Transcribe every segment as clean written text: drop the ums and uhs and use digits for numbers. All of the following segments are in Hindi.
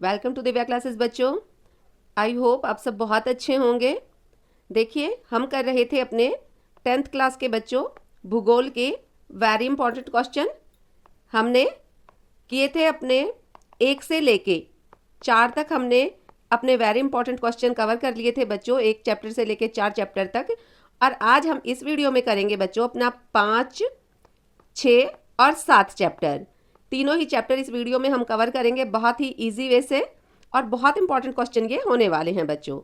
वेलकम टू दिव्या क्लासेस बच्चों। आई होप आप सब बहुत अच्छे होंगे। देखिए, हम कर रहे थे अपने 10th क्लास के बच्चों भूगोल के वेरी इंपॉर्टेंट क्वेश्चन। हमने किए थे अपने 1 से लेके 4 तक। हमने अपने वेरी इंपॉर्टेंट क्वेश्चन कवर कर लिए थे बच्चों, 1 चैप्टर से लेके 4 चैप्टर तक। और आज हम इस वीडियो में करेंगे बच्चों अपना 5, 6 और 7 चैप्टर। तीनों ही चैप्टर इस वीडियो में हम कवर करेंगे बहुत ही इजी वे से, और बहुत इंपॉर्टेंट क्वेश्चन ये होने वाले हैं बच्चों।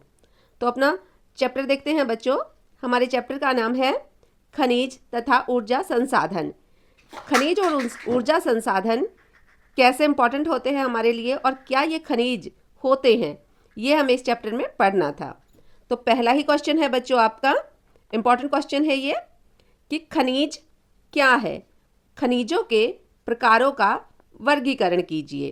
तो अपना चैप्टर देखते हैं बच्चों। हमारे चैप्टर का नाम है खनिज तथा ऊर्जा संसाधन। खनिज और ऊर्जा संसाधन कैसे इंपॉर्टेंट होते हैं हमारे लिए, और क्या ये खनिज होते हैं, ये हमें इस चैप्टर में पढ़ना था। तो पहला ही क्वेश्चन है बच्चों, आपका इंपॉर्टेंट क्वेश्चन है ये कि खनिज क्या है। खनिजों के प्रकारों का वर्गीकरण कीजिए।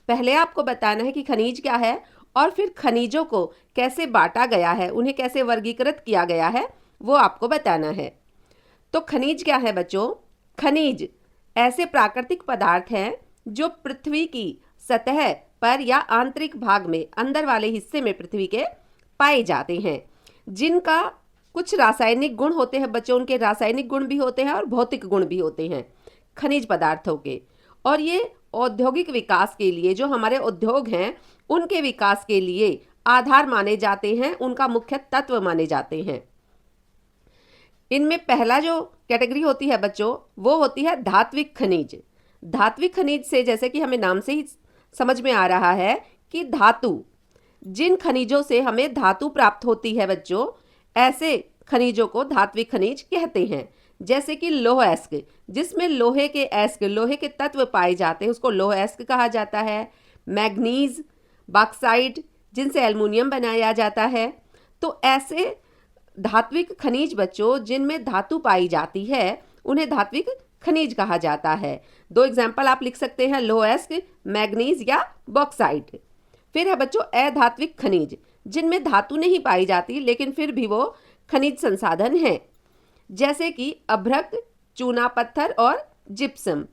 पहले आपको बताना है कि खनिज क्या है, और फिर खनिजों को कैसे बांटा गया है, उन्हें कैसे वर्गीकृत किया गया है, वो आपको बताना है। तो खनिज क्या है बच्चों? खनिज ऐसे प्राकृतिक पदार्थ हैं जो पृथ्वी की सतह पर या आंतरिक भाग में, अंदर वाले हिस्से में पृथ्वी के पाए जाते हैं, जिनका कुछ रासायनिक गुण होते हैं बच्चों। उनके रासायनिक गुण भी होते हैं और भौतिक गुण भी होते हैं खनिज पदार्थों के। और ये औद्योगिक विकास के लिए, जो हमारे उद्योग हैं उनके विकास के लिए आधार माने जाते हैं, उनका मुख्य तत्व माने जाते हैं। इनमें पहला जो कैटेगरी होती है बच्चों, वो होती है धात्विक खनिज। धात्विक खनिज से, जैसे कि हमें नाम से ही समझ में आ रहा है कि धातु, जिन खनिजों से हमें धातु प्राप्त होती है बच्चों, ऐसे खनिजों को धात्विक खनिज कहते हैं। जैसे कि लौह अयस्क, जिसमें लोहे के अयस्क, लोहे के तत्व पाए जाते हैं, उसको लौह अयस्क कहा जाता है। मैग्नीज, बॉक्साइट, जिनसे एल्युमिनियम बनाया जाता है। तो ऐसे धात्विक खनिज बच्चों जिनमें धातु पाई जाती है, उन्हें धात्विक खनिज कहा जाता है। 2 एग्जाम्पल आप लिख सकते हैं, लौह अयस्क, मैग्नीज या बॉक्साइट। फिर है बच्चों अधात्विक खनिज, जिनमें धातु नहीं पाई जाती लेकिन फिर भी वो खनिज संसाधन हैं। जैसे कि अभ्रक, चूना पत्थर और जिप्सम।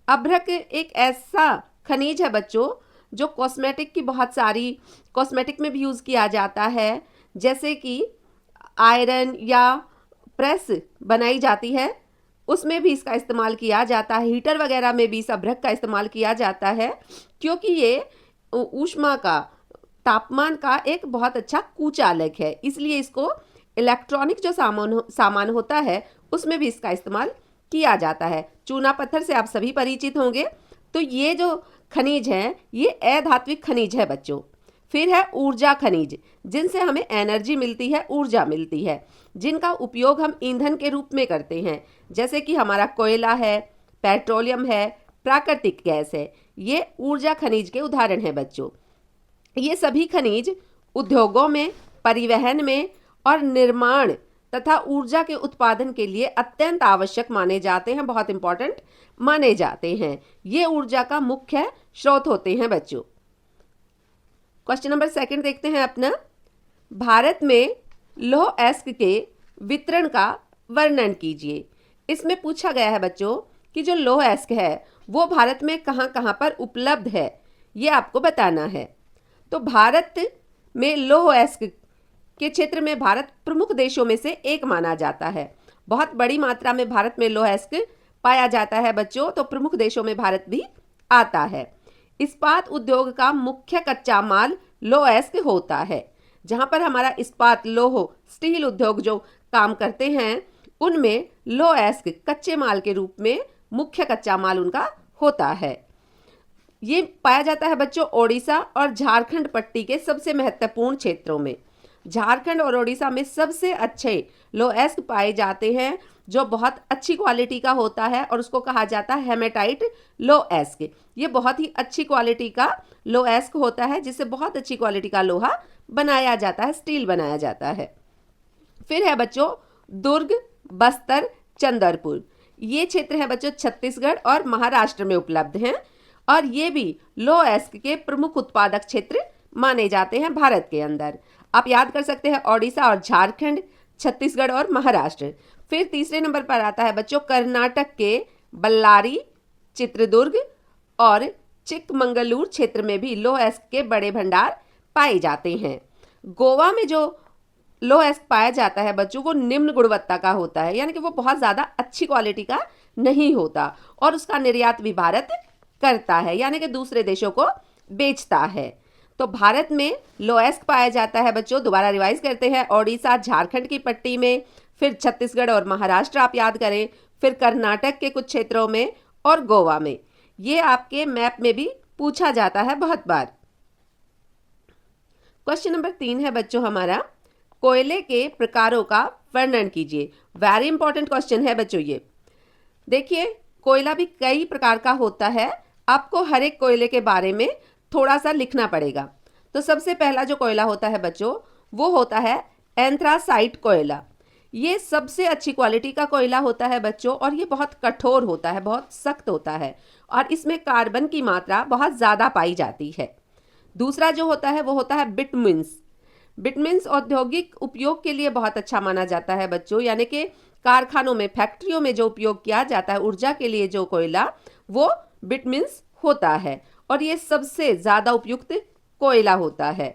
अभ्रक एक ऐसा खनिज है बच्चों जो कॉस्मेटिक की, बहुत सारी कॉस्मेटिक में भी यूज़ किया जाता है। जैसे कि आयरन या प्रेस बनाई जाती है, उसमें भी इसका इस्तेमाल किया जाता है। हीटर वगैरह में भी इस अभ्रक का इस्तेमाल किया जाता है, क्योंकि ये ऊष्मा का, तापमान का एक बहुत अच्छा कुचालक है। इसलिए इसको इलेक्ट्रॉनिक जो सामान होता है उसमें भी इसका इस्तेमाल किया जाता है। चूना पत्थर से आप सभी परिचित होंगे। तो ये जो खनिज है ये अधात्विक खनिज है बच्चों। फिर है ऊर्जा खनिज, जिनसे हमें एनर्जी मिलती है, ऊर्जा मिलती है, जिनका उपयोग हम ईंधन के रूप में करते हैं। जैसे कि हमारा कोयला है, पेट्रोलियम है, प्राकृतिक गैस है। ये ऊर्जा खनिज के उदाहरण हैं बच्चों। ये सभी खनिज उद्योगों में, परिवहन में और निर्माण तथा ऊर्जा के उत्पादन के लिए अत्यंत आवश्यक माने जाते हैं, बहुत इंपॉर्टेंट माने जाते हैं। ये ऊर्जा का मुख्य स्रोत होते हैं बच्चों। क्वेश्चन नंबर 2 देखते हैं अपना। भारत में लौह अयस्क के वितरण का वर्णन कीजिए। इसमें पूछा गया है बच्चों कि जो लौह अयस्क है वो भारत में कहाँ कहाँ पर उपलब्ध है, ये आपको बताना है। तो भारत में लौह अयस्क के क्षेत्र में भारत प्रमुख देशों में से एक माना जाता है। बहुत बड़ी मात्रा में भारत में लौह अयस्क पाया जाता है बच्चों, तो प्रमुख देशों में भारत भी आता है। इस्पात उद्योग का मुख्य कच्चा माल लौह अयस्क होता है। जहां पर हमारा इस्पात, लोह, स्टील उद्योग जो काम करते हैं, उनमें लौह अयस्क कच्चे माल के रूप में मुख्य कच्चा माल उनका होता है। ये पाया जाता है बच्चों ओडिशा और झारखंड पट्टी के सबसे महत्वपूर्ण क्षेत्रों में। झारखंड और ओडिशा में सबसे अच्छे लौह अयस्क पाए जाते हैं, जो बहुत अच्छी क्वालिटी का होता है, और उसको कहा जाता है हेमेटाइट लौह अयस्क। ये बहुत ही अच्छी क्वालिटी का लौह अयस्क होता है, जिससे बहुत अच्छी क्वालिटी का लोहा बनाया जाता है, स्टील बनाया जाता है। फिर है बच्चों दुर्ग, बस्तर, चंद्रपुर। ये क्षेत्र है बच्चों छत्तीसगढ़ और महाराष्ट्र में उपलब्ध हैं, और ये भी लौह अयस्क के प्रमुख उत्पादक क्षेत्र माने जाते हैं भारत के अंदर। आप याद कर सकते हैं ओडिशा और झारखंड, छत्तीसगढ़ और महाराष्ट्र। फिर तीसरे नंबर पर आता है बच्चों कर्नाटक के बल्लारी, चित्रदुर्ग और चिकमंगलूर क्षेत्र में भी लौह अयस्क के बड़े भंडार पाए जाते हैं। गोवा में जो लौह अयस्क पाया जाता है बच्चों, वो निम्न गुणवत्ता का होता है, यानी कि वो बहुत ज़्यादा अच्छी क्वालिटी का नहीं होता, और उसका निर्यात भी भारत करता है, यानी कि दूसरे देशों को बेचता है। तो भारत में लौह अयस्क पाया जाता है बच्चों, दोबारा रिवाइज करते हैं, ओडिशा झारखंड की पट्टी में, फिर छत्तीसगढ़ और महाराष्ट्र आप याद करें, फिर कर्नाटक के कुछ क्षेत्रों में और गोवा में। ये आपके मैप में भी पूछा जाता है बहुत बार। क्वेश्चन नंबर 3 है बच्चों हमारा, कोयले के प्रकारों का वर्णन कीजिए। वेरी इंपॉर्टेंट क्वेश्चन है बच्चों ये। देखिए, कोयला भी कई प्रकार का होता है, आपको हर एक कोयले के बारे में थोड़ा सा लिखना पड़ेगा। तो सबसे पहला जो कोयला होता है बच्चों, वो होता है एंथ्रासाइट कोयला। ये सबसे अच्छी क्वालिटी का कोयला होता है बच्चों, और ये बहुत कठोर होता है, बहुत सख्त होता है, और इसमें कार्बन की मात्रा बहुत ज़्यादा पाई जाती है। दूसरा जो होता है वो होता है बिटमिन्स। बिटमिन्स औद्योगिक उपयोग के लिए बहुत अच्छा माना जाता है बच्चों, यानी कि कारखानों में, फैक्ट्रियों में जो उपयोग किया जाता है ऊर्जा के लिए, जो कोयला, वो बिटमिन्स होता है, और ये सबसे ज़्यादा उपयुक्त कोयला होता है।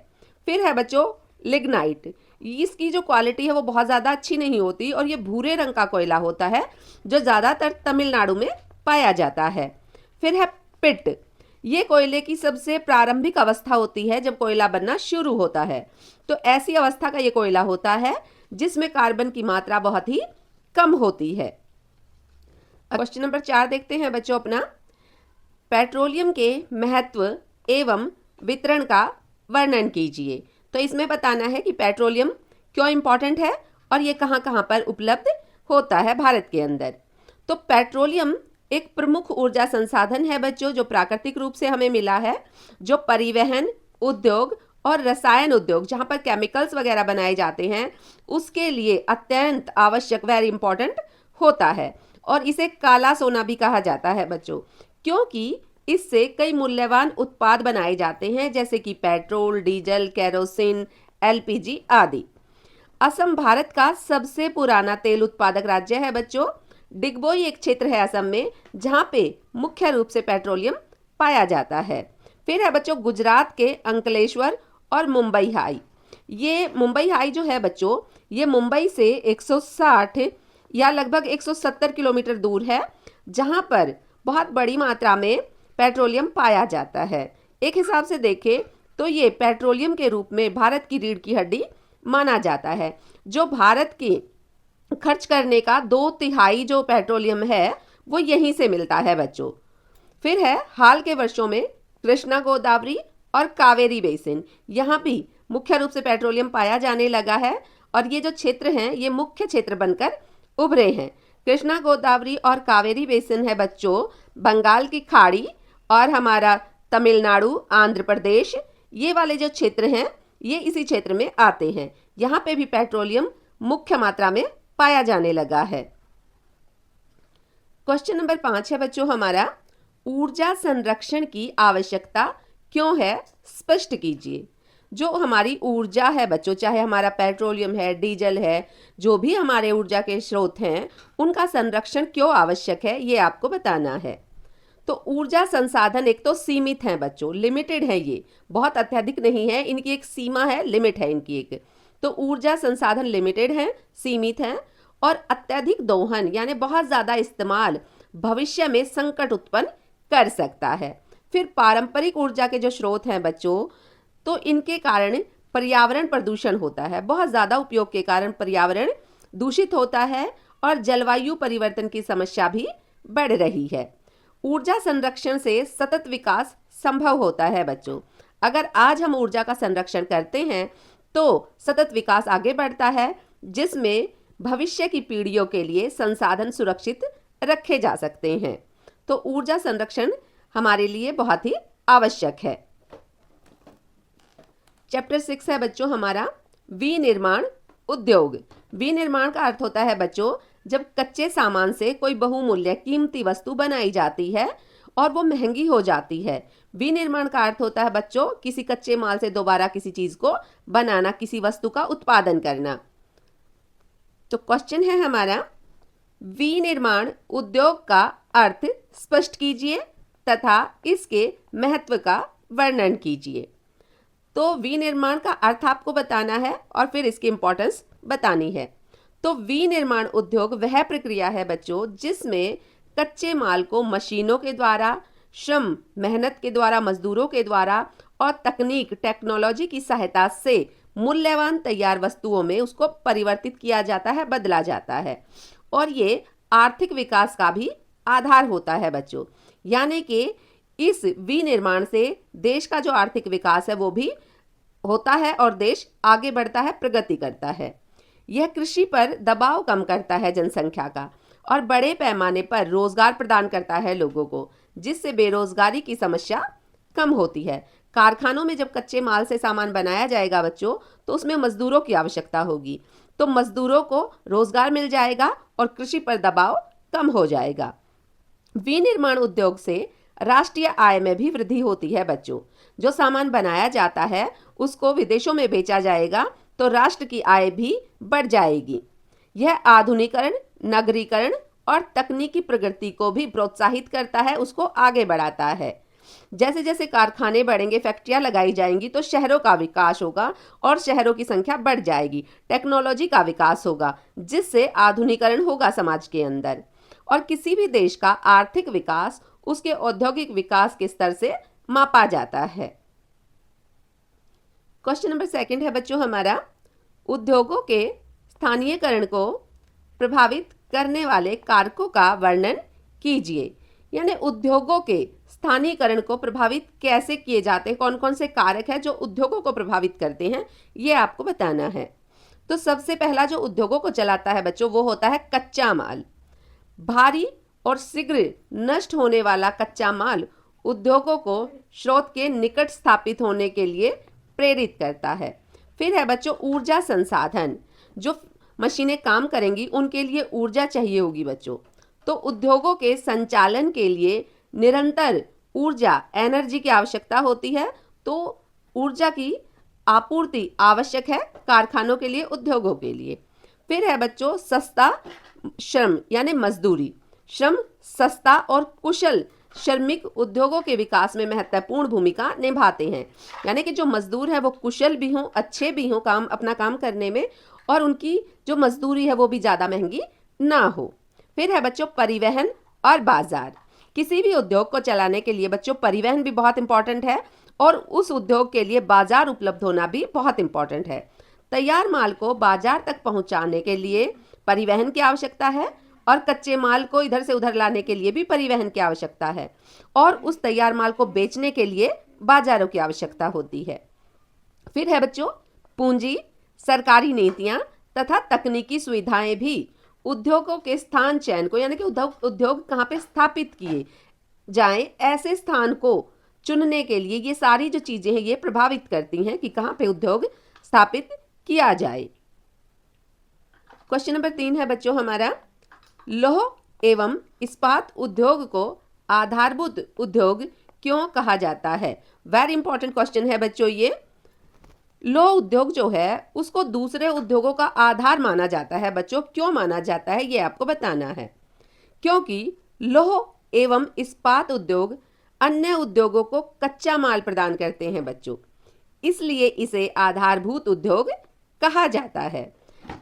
फिर है बच्चों लिग्नाइट। इसकी जो क्वालिटी है वो बहुत ज़्यादा अच्छी नहीं होती, और ये भूरे रंग का कोयला होता है, जो ज़्यादातर तमिलनाडु में पाया जाता है। फिर है पिट। ये कोयले की सबसे प्रारंभिक अवस्था होती है जब कोयला बनना शुरू होता है। तो ऐसी अवस्था का ये कोयला होता है जिसमें कार्बन की मात्रा बहुत ही कम होती है। क्वेश्चन नंबर 4 देखते हैं बच्चों अपना, पेट्रोलियम के महत्व एवं वितरण का वर्णन कीजिए। तो इसमें बताना है कि पेट्रोलियम क्यों इंपॉर्टेंट है और ये कहाँ कहाँ पर उपलब्ध होता है भारत के अंदर। तो पेट्रोलियम एक प्रमुख ऊर्जा संसाधन है बच्चों, जो प्राकृतिक रूप से हमें मिला है, जो परिवहन उद्योग और रसायन उद्योग, जहाँ पर केमिकल्स वगैरह बनाए जाते हैं, उसके लिए अत्यंत आवश्यक, वेरी इंपॉर्टेंट होता है। और इसे काला सोना भी कहा जाता है बच्चों, क्योंकि इससे कई मूल्यवान उत्पाद बनाए जाते हैं, जैसे कि पेट्रोल, डीजल, केरोसिन, एलपीजी आदि। असम भारत का सबसे पुराना तेल उत्पादक राज्य है बच्चों। डिगबोई एक क्षेत्र है असम में, जहाँ पे मुख्य रूप से पेट्रोलियम पाया जाता है। फिर है बच्चों गुजरात के अंकलेश्वर और मुंबई हाई। ये मुंबई हाई जो है बच्चों, ये मुंबई से 160 या लगभग 170 किलोमीटर दूर है, जहाँ पर बहुत बड़ी मात्रा में पेट्रोलियम पाया जाता है। एक हिसाब से देखें तो ये पेट्रोलियम के रूप में भारत की रीढ़ की हड्डी माना जाता है, जो भारत की खर्च करने का 2/3 जो पेट्रोलियम है वो यहीं से मिलता है बच्चों। फिर है हाल के वर्षों में कृष्णा गोदावरी और कावेरी बेसिन, यहाँ भी मुख्य रूप से पेट्रोलियम पाया जाने लगा है, और ये जो क्षेत्र हैं ये मुख्य क्षेत्र बनकर उभरे हैं। कृष्णा गोदावरी और कावेरी बेसिन है बच्चों बंगाल की खाड़ी और हमारा तमिलनाडु, आंध्र प्रदेश, ये वाले जो क्षेत्र हैं ये इसी क्षेत्र में आते हैं। यहाँ पे भी पेट्रोलियम मुख्य मात्रा में पाया जाने लगा है। क्वेश्चन नंबर 5 है बच्चों हमारा, ऊर्जा संरक्षण की आवश्यकता क्यों है, स्पष्ट कीजिए। जो हमारी ऊर्जा है बच्चों, चाहे हमारा पेट्रोलियम है, डीजल है, जो भी हमारे ऊर्जा के स्रोत हैं, उनका संरक्षण क्यों आवश्यक है, ये आपको बताना है। तो ऊर्जा संसाधन एक तो सीमित हैं बच्चों, लिमिटेड है, ये बहुत अत्यधिक नहीं है, इनकी एक सीमा है, लिमिट है इनकी एक। तो ऊर्जा संसाधन लिमिटेड हैं, सीमित हैं, और अत्यधिक दोहन यानी बहुत ज़्यादा इस्तेमाल भविष्य में संकट उत्पन्न कर सकता है। फिर पारंपरिक ऊर्जा के जो स्रोत हैं बच्चों, तो इनके कारण पर्यावरण प्रदूषण होता है, बहुत ज़्यादा उपयोग के कारण पर्यावरण दूषित होता है, और जलवायु परिवर्तन की समस्या भी बढ़ रही है। ऊर्जा संरक्षण से सतत विकास संभव होता है बच्चों। अगर आज हम ऊर्जा का संरक्षण करते हैं तो सतत विकास आगे बढ़ता है, जिसमें भविष्य की पीढ़ियों के लिए संसाधन सुरक्षित रखे जा सकते हैं। तो ऊर्जा संरक्षण हमारे लिए बहुत ही आवश्यक है। चैप्टर 6 है बच्चों हमारा विनिर्माण उद्योग। विनिर्माण का अर्थ होता है बच्चों जब कच्चे सामान से कोई बहुमूल्य कीमती वस्तु बनाई जाती है और वो महंगी हो जाती है। विनिर्माण का अर्थ होता है बच्चों किसी कच्चे माल से दोबारा किसी चीज को बनाना, किसी वस्तु का उत्पादन करना। तो क्वेश्चन है हमारा, विनिर्माण उद्योग का अर्थ स्पष्ट कीजिए तथा इसके महत्व का वर्णन कीजिए। तो विनिर्माण का अर्थ आपको बताना है और फिर इसकी इंपॉर्टेंस बतानी है। तो विनिर्माण उद्योग वह प्रक्रिया है बच्चों जिसमें कच्चे माल को मशीनों के द्वारा, श्रम मेहनत के द्वारा, मजदूरों के द्वारा और तकनीक टेक्नोलॉजी की सहायता से मूल्यवान तैयार वस्तुओं में उसको परिवर्तित किया जाता है, बदला जाता है। और ये आर्थिक विकास का भी आधार होता है बच्चों। यानी कि इस विनिर्माण से देश का जो आर्थिक विकास है वो भी होता है और देश आगे बढ़ता है, प्रगति करता है। यह कृषि पर दबाव कम करता है जनसंख्या का और बड़े पैमाने पर रोजगार प्रदान करता है लोगों को, जिससे बेरोजगारी की समस्या कम होती है। कारखानों में जब कच्चे माल से सामान बनाया जाएगा बच्चों, तो उसमें मजदूरों की आवश्यकता होगी, तो मजदूरों को रोजगार मिल जाएगा और कृषि पर दबाव कम हो जाएगा। विनिर्माण उद्योग से राष्ट्रीय आय में भी वृद्धि होती है बच्चों। जो सामान बनाया जाता है उसको विदेशों में बेचा जाएगा तो राष्ट्र की आय भी बढ़ जाएगी। यह आधुनिकीकरण, नगरीकरण और तकनीकी प्रगति को भी प्रोत्साहित करता है, उसको आगे बढ़ाता है। जैसे जैसे कारखाने बढ़ेंगे, फैक्ट्रियां लगाई जाएंगी तो शहरों का विकास होगा और शहरों की संख्या बढ़ जाएगी। टेक्नोलॉजी का विकास होगा जिससे आधुनिकीकरण होगा समाज के अंदर। और किसी भी देश का आर्थिक विकास उसके औद्योगिक विकास के स्तर से मापा जाता है। क्वेश्चन नंबर 2 है बच्चों हमारा, उद्योगों के स्थानीयकरण को प्रभावित करने वाले कारकों का वर्णन कीजिए। यानी उद्योगों के स्थानीयकरण को प्रभावित कैसे किए जाते हैं, कौन कौन से कारक हैं जो उद्योगों को प्रभावित करते हैं, ये आपको बताना है। तो सबसे पहला जो उद्योगों को चलाता है बच्चों वो होता है कच्चा माल। भारी और शीघ्र नष्ट होने वाला कच्चा माल उद्योगों को स्रोत के निकट स्थापित होने के लिए प्रेरित करता है। फिर है बच्चों ऊर्जा संसाधन। जो मशीनें काम करेंगी उनके लिए ऊर्जा चाहिए होगी बच्चों, तो उद्योगों के संचालन के लिए निरंतर ऊर्जा, एनर्जी की आवश्यकता होती है, तो ऊर्जा की आपूर्ति आवश्यक है कारखानों के लिए, उद्योगों के लिए। फिर है बच्चों सस्ता श्रम यानी मजदूरी। श्रम सस्ता और कुशल श्रमिक उद्योगों के विकास में महत्वपूर्ण भूमिका निभाते हैं। यानी कि जो मजदूर है वो कुशल भी हों, अच्छे भी हों काम अपना काम करने में, और उनकी जो मजदूरी है वो भी ज़्यादा महंगी ना हो। फिर है बच्चों परिवहन और बाजार। किसी भी उद्योग को चलाने के लिए बच्चों परिवहन भी बहुत इंपॉर्टेंट है और उस उद्योग के लिए बाजार उपलब्ध होना भी बहुत इंपॉर्टेंट है। तैयार माल को बाजार तक पहुंचाने के लिए परिवहन की आवश्यकता है और कच्चे माल को इधर से उधर लाने के लिए भी परिवहन की आवश्यकता है, और उस तैयार माल को बेचने के लिए बाजारों की आवश्यकता होती है। फिर है बच्चों पूंजी, सरकारी नीतियां तथा तकनीकी सुविधाएं भी उद्योगों के स्थान चयन को, यानी कि उद्योग कहाँ पे स्थापित किए जाएं, ऐसे स्थान को चुनने के लिए ये सारी जो चीजें हैं ये प्रभावित करती हैं कि कहाँ पे उद्योग स्थापित किया जाए। क्वेश्चन नंबर 3 है बच्चों हमारा, लौह एवं इस्पात उद्योग को आधारभूत उद्योग क्यों कहा जाता है? वेरी इंपॉर्टेंट क्वेश्चन है बच्चों ये। लौह उद्योग जो है उसको दूसरे उद्योगों का आधार माना जाता है बच्चों। क्यों माना जाता है ये आपको बताना है। क्योंकि लौह एवं इस्पात उद्योग अन्य उद्योगों को कच्चा माल प्रदान करते हैं बच्चों, इसलिए इसे आधारभूत उद्योग कहा जाता है।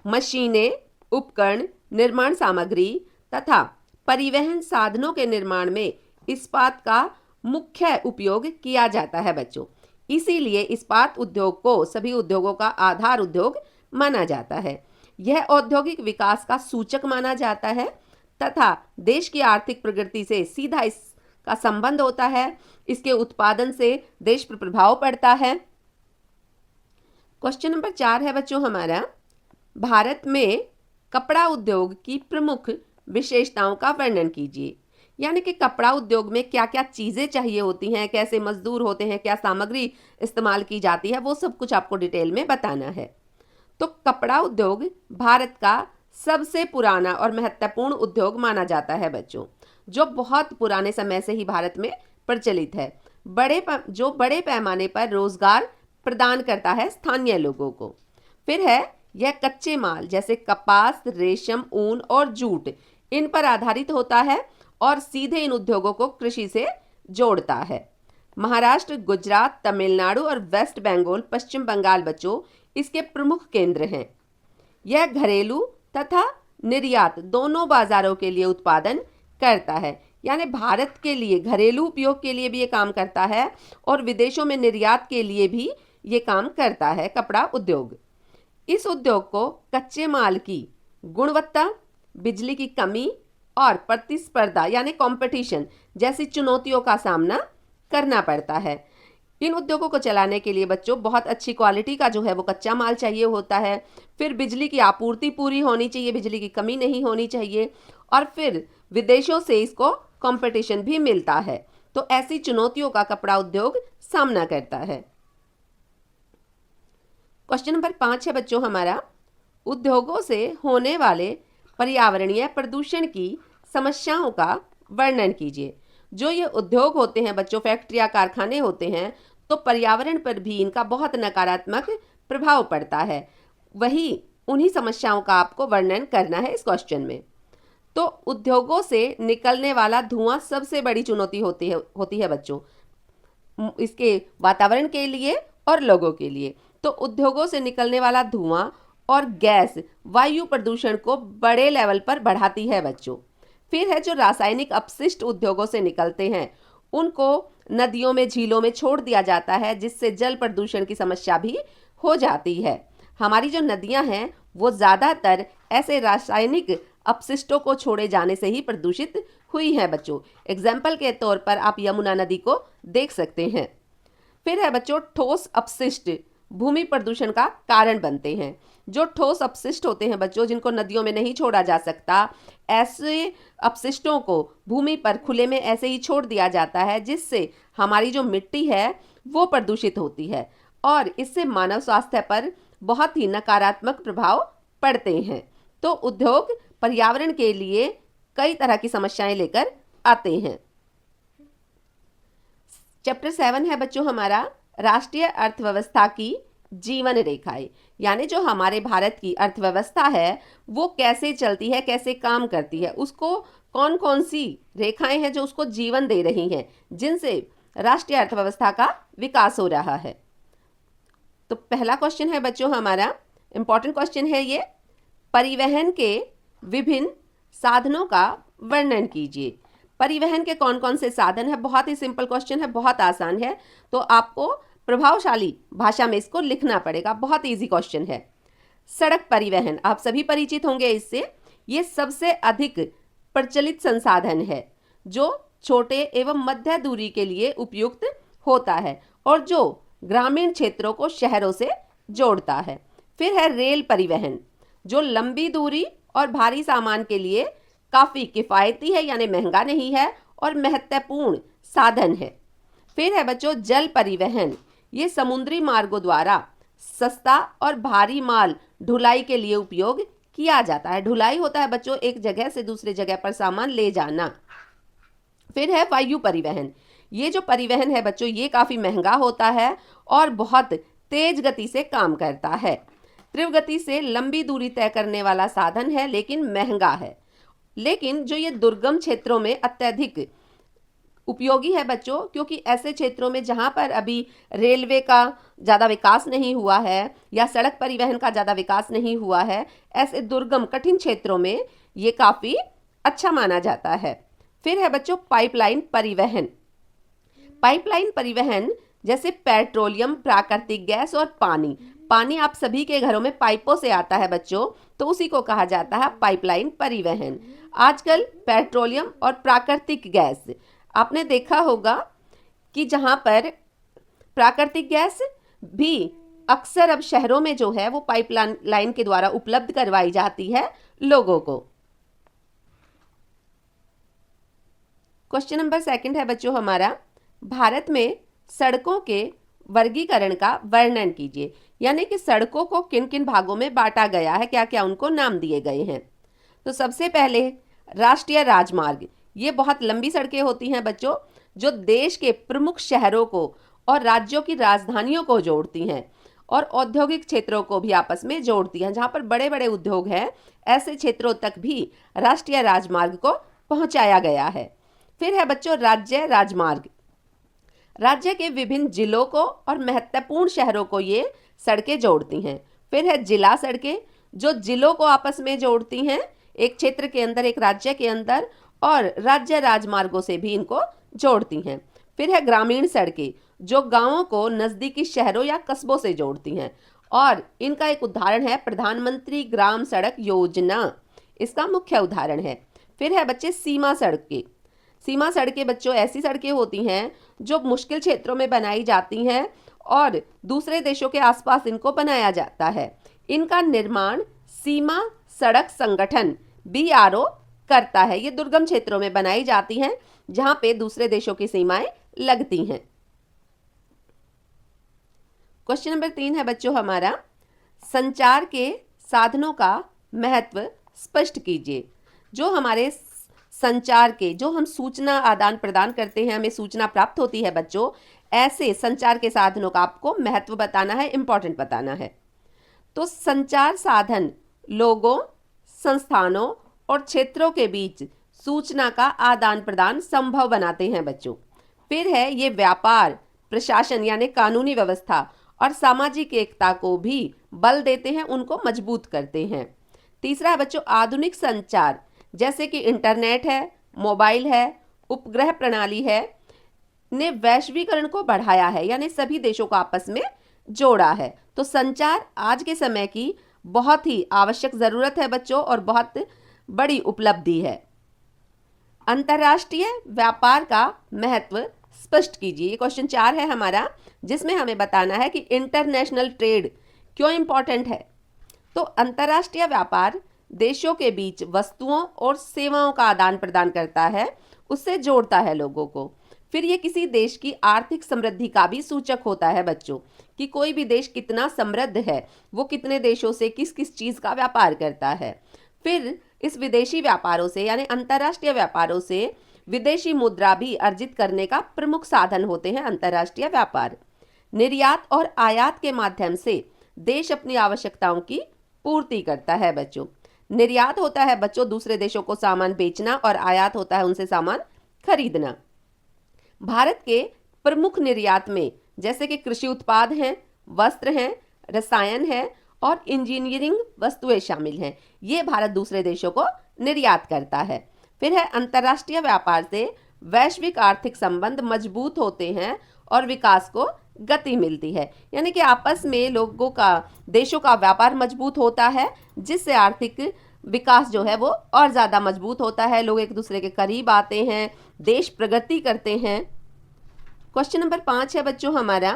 मशीनें, उपकरण, निर्माण सामग्री तथा परिवहन साधनों के निर्माण में इस्पात का मुख्य उपयोग किया जाता है बच्चों, इसीलिए इस्पात उद्योग को सभी उद्योगों का आधार उद्योग माना जाता है। यह औद्योगिक विकास का सूचक माना जाता है तथा देश की आर्थिक प्रगति से सीधा इसका संबंध होता है। इसके उत्पादन से देश पर प्रभाव पड़ता है। क्वेश्चन नंबर 4 है बच्चों हमारा, भारत में कपड़ा उद्योग की प्रमुख विशेषताओं का वर्णन कीजिए। यानी कि कपड़ा उद्योग में क्या क्या चीज़ें चाहिए होती हैं, कैसे मजदूर होते हैं, क्या सामग्री इस्तेमाल की जाती है, वो सब कुछ आपको डिटेल में बताना है। तो कपड़ा उद्योग भारत का सबसे पुराना और महत्वपूर्ण उद्योग माना जाता है बच्चों, जो बहुत पुराने समय से ही भारत में प्रचलित है। जो बड़े पैमाने पर रोजगार प्रदान करता है स्थानीय लोगों को। फिर है यह कच्चे माल जैसे कपास, रेशम, ऊन और जूट, इन पर आधारित होता है और सीधे इन उद्योगों को कृषि से जोड़ता है। महाराष्ट्र, गुजरात, तमिलनाडु और वेस्ट बंगाल, पश्चिम बंगाल बच्चों इसके प्रमुख केंद्र हैं। यह घरेलू तथा निर्यात दोनों बाजारों के लिए उत्पादन करता है, यानी भारत के लिए घरेलू उपयोग के लिए भी ये काम करता है और विदेशों में निर्यात के लिए भी ये काम करता है कपड़ा उद्योग। इस उद्योग को कच्चे माल की गुणवत्ता, बिजली की कमी और प्रतिस्पर्धा यानी कंपटीशन जैसी चुनौतियों का सामना करना पड़ता है। इन उद्योगों को चलाने के लिए बच्चों बहुत अच्छी क्वालिटी का जो है वो कच्चा माल चाहिए होता है, फिर बिजली की आपूर्ति पूरी होनी चाहिए, बिजली की कमी नहीं होनी चाहिए, और फिर विदेशों से इसको कंपटीशन भी मिलता है। तो ऐसी चुनौतियों का कपड़ा उद्योग सामना करता है। क्वेश्चन नंबर 5 है बच्चों हमारा, उद्योगों से होने वाले पर्यावरणीय प्रदूषण की समस्याओं का वर्णन कीजिए। जो ये उद्योग होते हैं बच्चों, फैक्ट्रियाँ, कारखाने होते हैं, तो पर्यावरण पर भी इनका बहुत नकारात्मक प्रभाव पड़ता है। वही उन्हीं समस्याओं का आपको वर्णन करना है इस क्वेश्चन में। तो उद्योगों से निकलने वाला धुआं सबसे बड़ी चुनौती होती है बच्चों, इसके वातावरण के लिए और लोगों के लिए। तो उद्योगों से निकलने वाला धुआं और गैस वायु प्रदूषण को बड़े लेवल पर बढ़ाती है बच्चों। फिर है जो रासायनिक अपशिष्ट उद्योगों से निकलते हैं, उनको नदियों में, झीलों में छोड़ दिया जाता है, जिससे जल प्रदूषण की समस्या भी हो जाती है। हमारी जो नदियां हैं वो ज़्यादातर ऐसे रासायनिक अपशिष्टों को छोड़े जाने से ही प्रदूषित हुई हैं बच्चों। एग्जाम्पल के तौर पर आप यमुना नदी को देख सकते हैं। फिर है बच्चों ठोस अपशिष्ट भूमि प्रदूषण का कारण बनते हैं। जो ठोस अपशिष्ट होते हैं बच्चों, जिनको नदियों में नहीं छोड़ा जा सकता, ऐसे अपशिष्टों को भूमि पर खुले में ऐसे ही छोड़ दिया जाता है, जिससे हमारी जो मिट्टी है वो प्रदूषित होती है और इससे मानव स्वास्थ्य पर बहुत ही नकारात्मक प्रभाव पड़ते हैं। तो उद्योग पर्यावरण के लिए कई तरह की समस्याएं लेकर आते हैं। चैप्टर 7 है बच्चों हमारा, राष्ट्रीय अर्थव्यवस्था की जीवन रेखाएं, यानी जो हमारे भारत की अर्थव्यवस्था है वो कैसे चलती है, कैसे काम करती है, उसको कौन कौन सी रेखाएं हैं जो उसको जीवन दे रही हैं, जिनसे राष्ट्रीय अर्थव्यवस्था का विकास हो रहा है। तो पहला क्वेश्चन है बच्चों हमारा, इंपॉर्टेंट क्वेश्चन है ये, परिवहन के विभिन्न साधनों का वर्णन कीजिए। परिवहन के कौन कौन से साधन है, बहुत ही सिंपल क्वेश्चन है, बहुत आसान है, तो आपको प्रभावशाली भाषा में इसको लिखना पड़ेगा। बहुत इजी क्वेश्चन है। सड़क परिवहन, आप सभी परिचित होंगे इससे। ये सबसे अधिक प्रचलित संसाधन है जो छोटे एवं मध्य दूरी के लिए उपयुक्त होता है और जो ग्रामीण क्षेत्रों को शहरों से जोड़ता है। फिर है रेल परिवहन, जो लंबी दूरी और भारी सामान के लिए काफ़ी किफ़ायती है, यानी महंगा नहीं है और महत्वपूर्ण साधन है। फिर है बच्चों जल परिवहन, ये समुद्री मार्गों द्वारा सस्ता और भारी माल ढुलाई के लिए उपयोग किया जाता है। ढुलाई होता है बच्चों एक जगह से दूसरे जगह पर सामान ले जाना। फिर है वायु परिवहन, ये जो परिवहन है बच्चों ये काफ़ी महंगा होता है और बहुत तेज गति से काम करता है। तीव्र गति से लंबी दूरी तय करने वाला साधन है, लेकिन महंगा है। लेकिन जो ये दुर्गम क्षेत्रों में अत्यधिक उपयोगी है बच्चों, क्योंकि ऐसे क्षेत्रों में जहाँ पर अभी रेलवे का ज़्यादा विकास नहीं हुआ है या सड़क परिवहन का ज़्यादा विकास नहीं हुआ है, ऐसे दुर्गम कठिन क्षेत्रों में ये काफ़ी अच्छा माना जाता है। फिर है बच्चों पाइपलाइन परिवहन। पाइपलाइन परिवहन जैसे पेट्रोलियम, प्राकृतिक गैस और पानी। पानी आप सभी के घरों में पाइपों से आता है बच्चों, तो उसी को कहा जाता है पाइपलाइन परिवहन। आजकल पेट्रोलियम और प्राकृतिक गैस आपने देखा होगा कि जहाँ पर प्राकृतिक गैस भी अक्सर अब शहरों में जो है वो पाइपलाइन के द्वारा उपलब्ध करवाई जाती है लोगों को। क्वेश्चन नंबर 2 है बच्चों हमारा, भारत में सड़कों के वर्गीकरण का वर्णन कीजिए। यानी कि सड़कों को किन किन भागों में बांटा गया है, क्या क्या उनको नाम दिए गए हैं। तो सबसे पहले राष्ट्रीय राजमार्ग, ये बहुत लंबी सड़कें होती हैं बच्चों, जो देश के प्रमुख शहरों को और राज्यों की राजधानियों को जोड़ती हैं और औद्योगिक क्षेत्रों को भी आपस में जोड़ती हैं। जहाँ पर बड़े बड़े उद्योग हैं, ऐसे क्षेत्रों तक भी राष्ट्रीय राजमार्ग को पहुँचाया गया है। फिर है बच्चों राज्य राजमार्ग। राज्य के विभिन्न जिलों को और महत्वपूर्ण शहरों को ये सड़कें जोड़ती हैं। फिर है जिला सड़कें, जो जिलों को आपस में जोड़ती हैं, एक क्षेत्र के अंदर, एक राज्य के अंदर, और राज्य राजमार्गों से भी इनको जोड़ती हैं। फिर है ग्रामीण सड़कें, जो गांवों को नज़दीकी शहरों या कस्बों से जोड़ती हैं, और इनका एक उदाहरण है प्रधानमंत्री ग्राम सड़क योजना, इसका मुख्य उदाहरण है। फिर है बच्चे सीमा सड़कें। सीमा सड़कें बच्चों ऐसी सड़कें होती हैं जो मुश्किल क्षेत्रों में बनाई जाती हैं और दूसरे देशों के आसपास इनको बनाया जाता है। इनका निर्माण सीमा सड़क संगठन BRO करता है। ये दुर्गम क्षेत्रों में बनाई जाती हैं जहां पे दूसरे देशों की सीमाएं लगती हैं। क्वेश्चन नंबर 3 है बच्चों हमारा, संचार के साधनों का महत्व स्पष्ट कीजिए। जो हमारे संचार के, जो हम सूचना आदान प्रदान करते हैं, हमें सूचना प्राप्त होती है बच्चों, ऐसे संचार के साधनों का आपको महत्व बताना है, इंपॉर्टेंट बताना है। तो संचार साधन लोगों, संस्थानों और क्षेत्रों के बीच सूचना का आदान प्रदान संभव बनाते हैं बच्चों। फिर है ये व्यापार, प्रशासन यानी कानूनी व्यवस्था और सामाजिक एकता को भी बल देते हैं, उनको मजबूत करते हैं। तीसरा है बच्चों आधुनिक संचार, जैसे कि इंटरनेट है, मोबाइल है, उपग्रह प्रणाली है, ने वैश्वीकरण को बढ़ाया है, यानी सभी देशों को आपस में जोड़ा है। तो संचार आज के समय की बहुत ही आवश्यक ज़रूरत है बच्चों और बहुत बड़ी उपलब्धि है। अंतर्राष्ट्रीय व्यापार का महत्व स्पष्ट कीजिए। ये क्वेश्चन 4 है हमारा, जिसमें हमें बताना है कि इंटरनेशनल ट्रेड क्यों इम्पॉर्टेंट है। तो अंतर्राष्ट्रीय व्यापार देशों के बीच वस्तुओं और सेवाओं का आदान प्रदान करता है, उससे जोड़ता है लोगों को। फिर ये किसी देश की आर्थिक समृद्धि का भी सूचक होता है बच्चों, कि कोई भी देश कितना समृद्ध है, वो कितने देशों से किस किस चीज़ का व्यापार करता है। फिर इस विदेशी व्यापारों से यानी अंतर्राष्ट्रीय व्यापारों से विदेशी मुद्रा भी अर्जित करने का प्रमुख साधन होते हैं अंतर्राष्ट्रीय व्यापार। निर्यात और आयात के माध्यम से देश अपनी आवश्यकताओं की पूर्ति करता है बच्चों। निर्यात होता है बच्चों दूसरे देशों को सामान बेचना, और आयात होता है उनसे सामान खरीदना। भारत के प्रमुख निर्यात में जैसे कि कृषि उत्पाद हैं, वस्त्र हैं, रसायन है और इंजीनियरिंग वस्तुएं शामिल हैं। ये भारत दूसरे देशों को निर्यात करता है। फिर है अंतर्राष्ट्रीय व्यापार से वैश्विक आर्थिक संबंध मजबूत होते हैं और विकास को गति मिलती है, यानी कि आपस में लोगों का, देशों का व्यापार मजबूत होता है, जिससे आर्थिक विकास जो है वो और ज़्यादा मजबूत होता है, लोग एक दूसरे के करीब आते हैं, देश प्रगति करते हैं। क्वेश्चन नंबर 5 है बच्चों हमारा,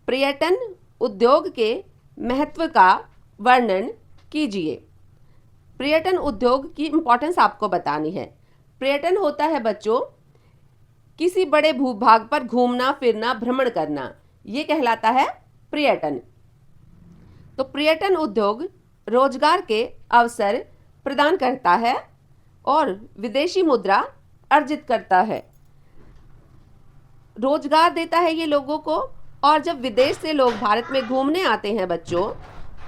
पर्यटन उद्योग के महत्व का वर्णन कीजिए। पर्यटन उद्योग की इम्पोर्टेंस आपको बतानी है। पर्यटन होता है बच्चों किसी बड़े भूभाग पर घूमना फिरना, भ्रमण करना, ये कहलाता है पर्यटन। तो पर्यटन उद्योग रोजगार के अवसर प्रदान करता है और विदेशी मुद्रा अर्जित करता है, रोजगार देता है ये लोगों को। और जब विदेश से लोग भारत में घूमने आते हैं बच्चों,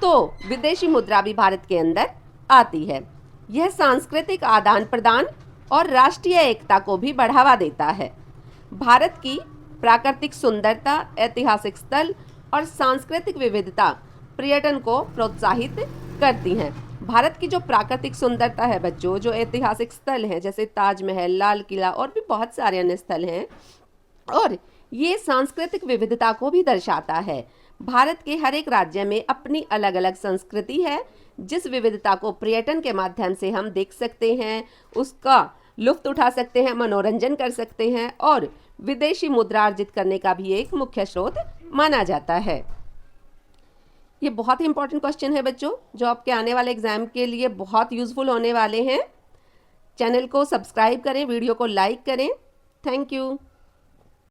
तो विदेशी मुद्रा भी भारत के अंदर आती है। यह सांस्कृतिक आदान प्रदान और राष्ट्रीय एकता को भी बढ़ावा देता है। भारत की प्राकृतिक सुंदरता, ऐतिहासिक स्थल और सांस्कृतिक विविधता पर्यटन को प्रोत्साहित करती हैं। भारत की जो प्राकृतिक सुंदरता है बच्चों, जो ऐतिहासिक स्थल हैं जैसे ताजमहल, लाल किला और भी बहुत सारे अन्य स्थल हैं, और ये सांस्कृतिक विविधता को भी दर्शाता है। भारत के हर एक राज्य में अपनी अलग अलग संस्कृति है, जिस विविधता को पर्यटन के माध्यम से हम देख सकते हैं, उसका लुफ्त उठा सकते हैं, मनोरंजन कर सकते हैं, और विदेशी मुद्रा अर्जित करने का भी एक मुख्य स्रोत माना जाता है। ये बहुत ही इंपॉर्टेंट क्वेश्चन है बच्चों, जो आपके आने वाले एग्जाम के लिए बहुत यूजफुल होने वाले हैं। चैनल को सब्सक्राइब करें, वीडियो को लाइक करें। Thank you.